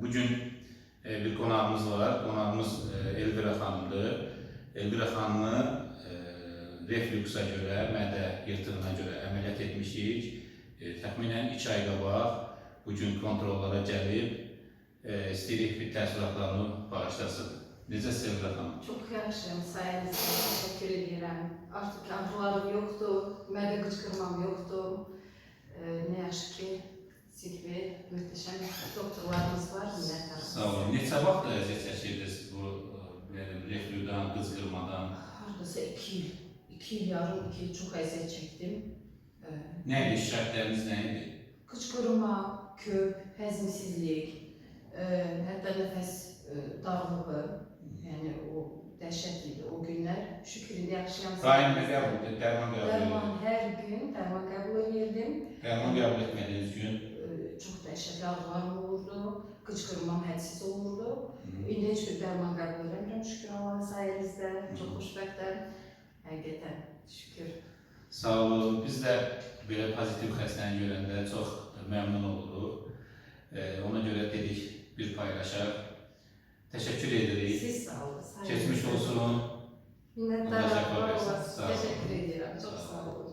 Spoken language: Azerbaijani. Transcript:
Bugün bir konağımız var. Konağımız Elvira Hanım'dır. Elvira Hanım'ı reflüksa göre, mədə yırtığına göre əməliyyat etmişik. Təxminən 2 ay qabaq bugün kontrollara gəlib istəyirik bir təəssüratlarını bağışlasın. Necəsiz Elvira Hanım? Çox yaxşıyam, sayənizdə təşəkkür edirəm. Artıq ağrılarım yoxdur, mədə qıçqırmam yoxdur. Ne yaxşı ki, zikri, möhtəşəm doktorlarımız var, minnətdarım. Sağ olun. Neçə vaxt əziyyət çəkirdiniz bu reflüdən, qıçqırmadan? Hardasa 2 il, 2 il yarım, 2 il çox əziyyət çəkdim. Nə idi, şikayətləriniz nə idi? Qıçqırma, köp, həzmsizlik, hətta nəfəs darlığı, yəni o dəhşətliydi o günlər. Şükür indi yaxşıyam. Daim nə qəbul edin? Dərman qəbul edin? Dərman hər gün dərman qəbul edirdim. Dərman qəbul etmədiyiniz gün? Çox dəhşətli ağrılarım olurdu, qıçqırmam hədsiz olurdu. İndi heç bir dərman qəbul edəmirəm, şükür Allah'ın sayənizdə. Çox xoşbəxtəm, həqiqətən, şükür. Sağ olun. Biz də belə pozitiv xəstəni görəndə çox məmnun olduq. Ona görə dedik bir paylaşaq. Təşəkkür edirik. Siz sağ olun. Keçmiş olsun. Minnətdarım, Sağ olun. təşəkkür edirəm, çox sağ olun.